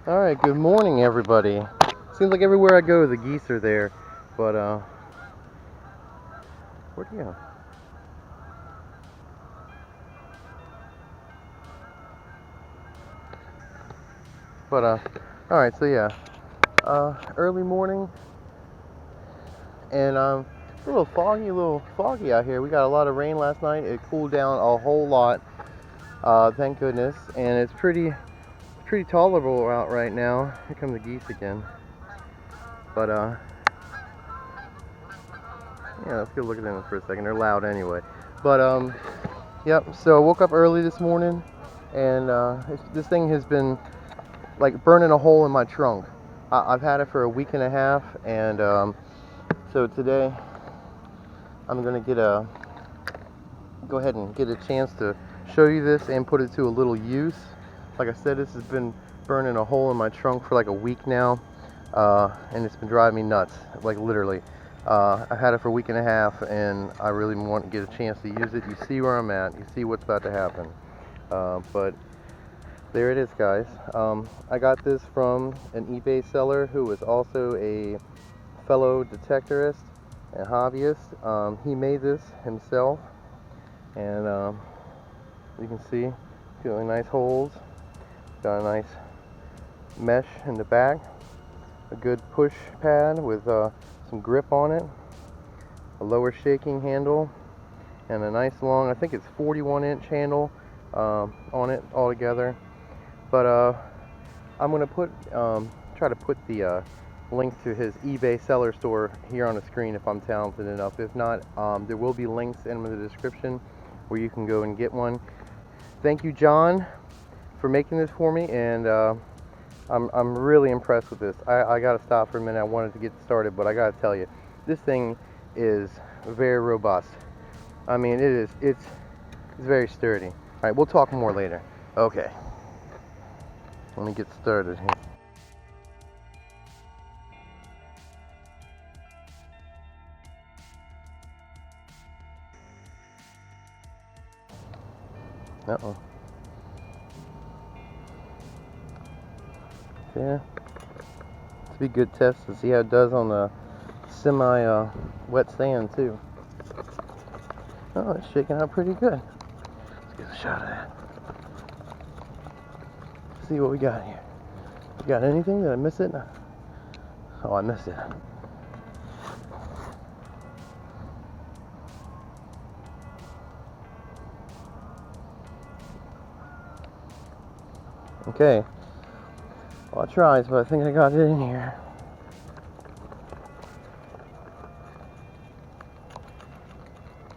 Alright, good morning everybody. Seems like everywhere I go the geese are there. But where'd he go? But alright, so yeah. Early morning and it's a little foggy out here. We got a lot of rain last night. It cooled down a whole lot. Thank goodness. And it's pretty tolerable out right now. Here come the geese again. But yeah, let's go look at them for a second. They're loud anyway. But yep, so I woke up early this morning and this thing has been like burning a hole in my trunk. I've had it for a week and a half, and so today I'm gonna go ahead and get a chance to show you this and put it to a little use. Like I said, this has been burning a hole in my trunk for like a week now, and it's been driving me nuts, like literally. I've had it for a week and a half, and I really want to get a chance to use it. You see where I'm at. You see what's about to happen. But there it is, guys. I got this from an eBay seller who was also a fellow detectorist and hobbyist. He made this himself, and you can see really nice holes. Got a nice mesh in the back, a good push pad with some grip on it, a lower shaking handle, and a nice long, I think it's 41-inch handle on it altogether. But I'm gonna try to put the link to his eBay seller store here on the screen if I'm talented enough. If not, there will be links in the description where you can go and get one. Thank you, John, for making this for me, and I'm really impressed with this. I gotta stop for a minute. I wanted to get started, but I gotta tell you, this thing is very robust. I mean, it's very sturdy. All right, we'll talk more later. Okay. Let me get started here. Uh-oh. There. This will be a good test to see how it does on the semi-wet sand, too. Oh, it's shaking out pretty good. Let's get a shot of that. See what we got here. We got anything? Did I miss it? Oh, I missed it. Okay. Well, I tried, but I think I got it in here.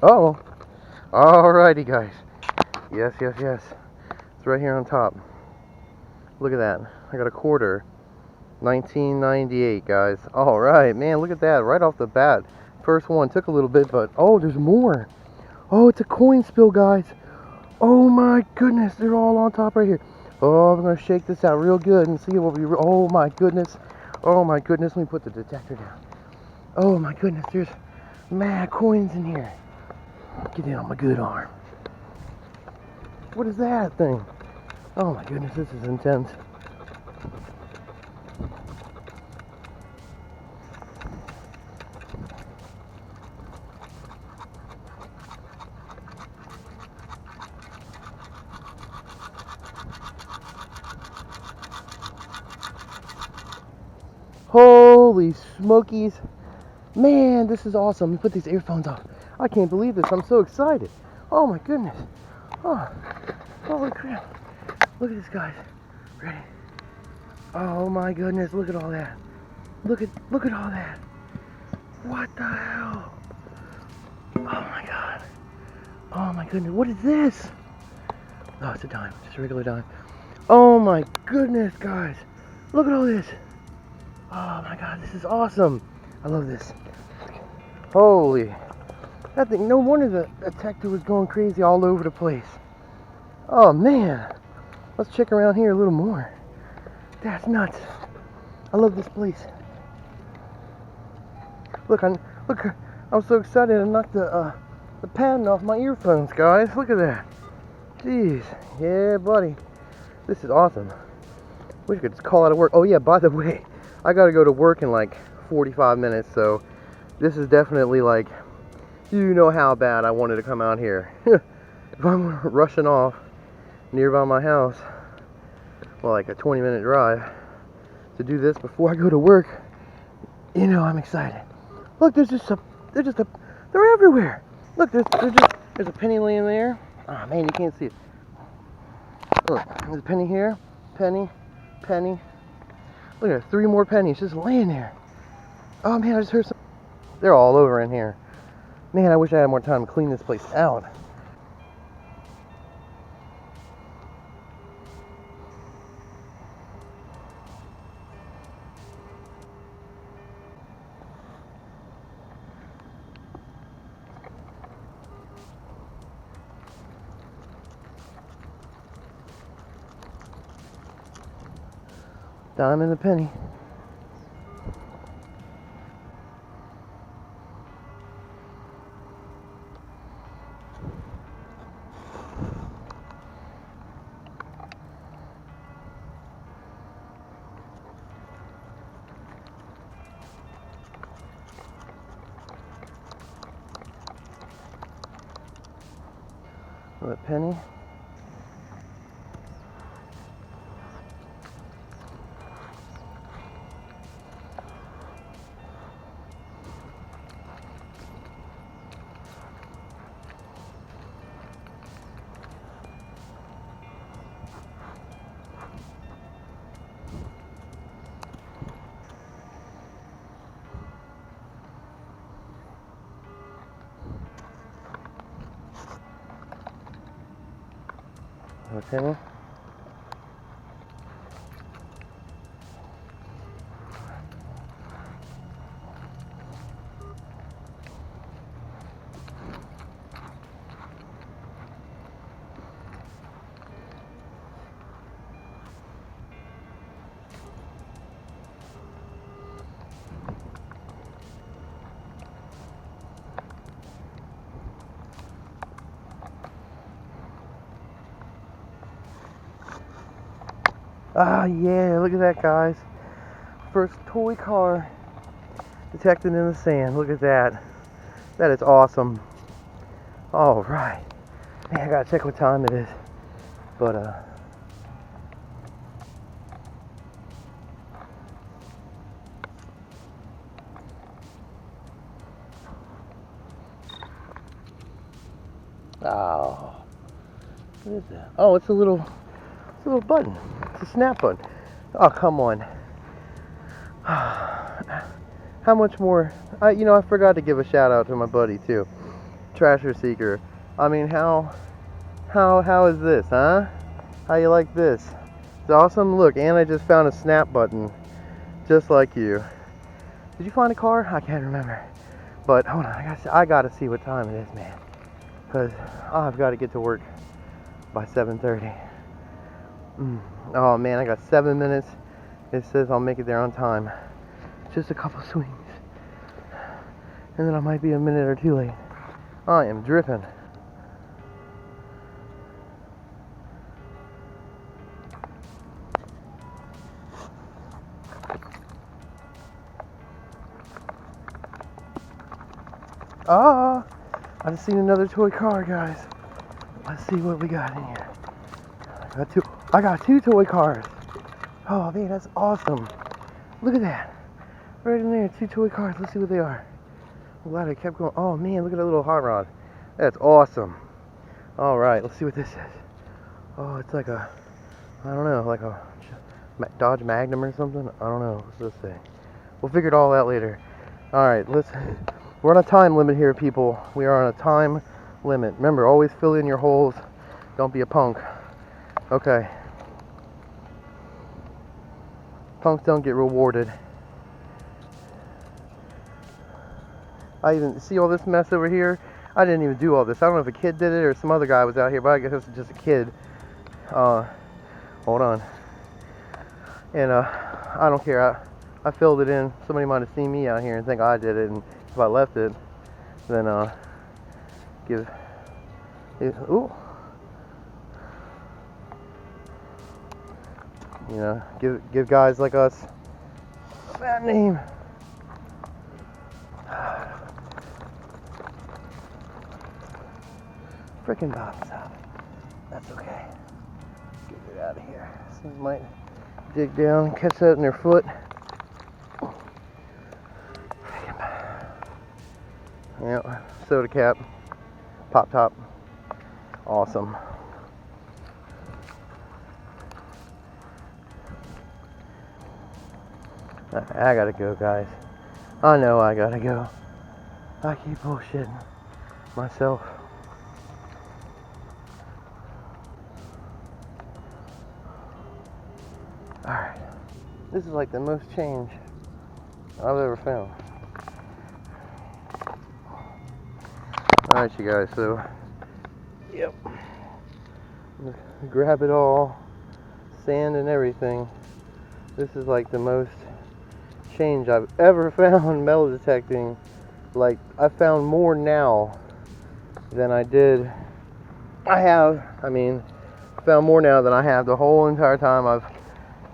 Oh! Alrighty, guys. Yes. It's right here on top. Look at that. I got a quarter. 1998, guys. Alright, man, look at that. Right off the bat. First one took a little bit, but oh, there's more. Oh, it's a coin spill, guys. Oh my goodness, they're all on top right here. Oh, I'm gonna shake this out real good and see what we. Oh my goodness. Oh my goodness. Let me put the detector down. Oh my goodness, there's mad coins in here. Get in on my good arm. What is that thing? Oh my goodness, this is intense. Holy smokies. Man, this is awesome. Let me put these earphones on. I can't believe this. I'm so excited. Oh my goodness. Oh, holy crap. Look at this, guys. Ready? Oh my goodness, look at all that. Look at all that. What the hell? Oh my god. Oh my goodness, what is this? Oh, it's a dime, just a regular dime. Oh my goodness, guys. Look at all this. Oh my god, this is awesome. I love this. Holy. That thing, no wonder the detector was going crazy all over the place. Oh man. Let's check around here a little more. That's nuts. I love this place. Look, I'm so excited I knocked the padding off my earphones, guys. Look at that. Jeez. Yeah, buddy. This is awesome. We could just call out of work. Oh yeah, by the way, I gotta go to work in like 45 minutes, so this is definitely like, you know how bad I wanted to come out here. If I'm rushing off nearby my house, well, like a 20-minute drive, to do this before I go to work, you know I'm excited. Look, they're everywhere. Look, there's a penny laying there. Oh man, you can't see it. Look, there's a penny here, penny. Look at 3 more pennies just laying there. Oh man, I just heard some. They're all over in here. Man, I wish I had more time to clean this place out. Dime and a penny. A penny. Okay. Ah, yeah, look at that, guys. First toy car detected in the sand. Look at that. That is awesome. All right. Man, I gotta check what time it is. But, oh. What is that? Oh, it's a little button. It's a snap button. Oh, come on. How much more? I forgot to give a shout out to my buddy too, Trasher Seeker. I mean, how is this, huh? How you like this? It's awesome. Look, and I just found a snap button, just like you. Did you find a car? I can't remember. But hold on, I gotta see what time it is, man. Cause I've got to get to work by 7:30. Oh man, I got 7 minutes. It says I'll make it there on time. Just a couple swings. And then I might be a minute or 2 late. I am dripping. Ah! I just seen another toy car, guys. Let's see what we got in here. I got 2 toy cars. Oh man, that's awesome. Look at that. Right in there, 2 toy cars. Let's see what they are. I'm glad I kept going. Oh man, look at that little hot rod. That's awesome. Alright, let's see what this is. Oh, it's like a, I don't know, like a Dodge Magnum or something. I don't know. What's this thing? We'll figure it all out later. Alright, we're on a time limit here, people. We are on a time limit. Remember, always fill in your holes. Don't be a punk. Okay. Punks don't get rewarded. I even see all this mess over here. I didn't even do all this. I don't know if a kid did it or some other guy was out here, but I guess it's just a kid. Hold on. And I don't care. I filled it in. Somebody might have seen me out here and think I did it, and if I left it, then ooh. You know, give guys like us a bad name. Frickin' bottom's out. That's okay. Get it out of here. Someone might dig down, catch that in their foot. Yep, soda cap, pop top, awesome. I gotta go, guys. I know I gotta go. I keep bullshitting myself. Alright, this is like the most change I've ever found. Alright, you guys, so, yep, grab it all, sand and everything. This is like the most change I've ever found metal detecting. Like, I found more now than I did. Found more now than I have the whole entire time I've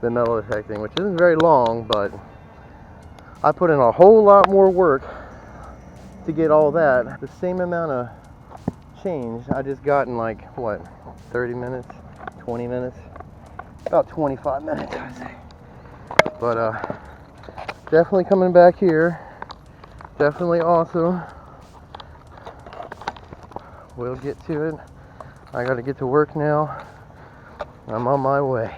been metal detecting, which isn't very long, but I put in a whole lot more work to get all that. The same amount of change I just got in like, what, 30 minutes, 20 minutes? About 25 minutes, I'd say. But definitely coming back here. Definitely awesome. We'll get to it. I gotta get to work now. I'm on my way.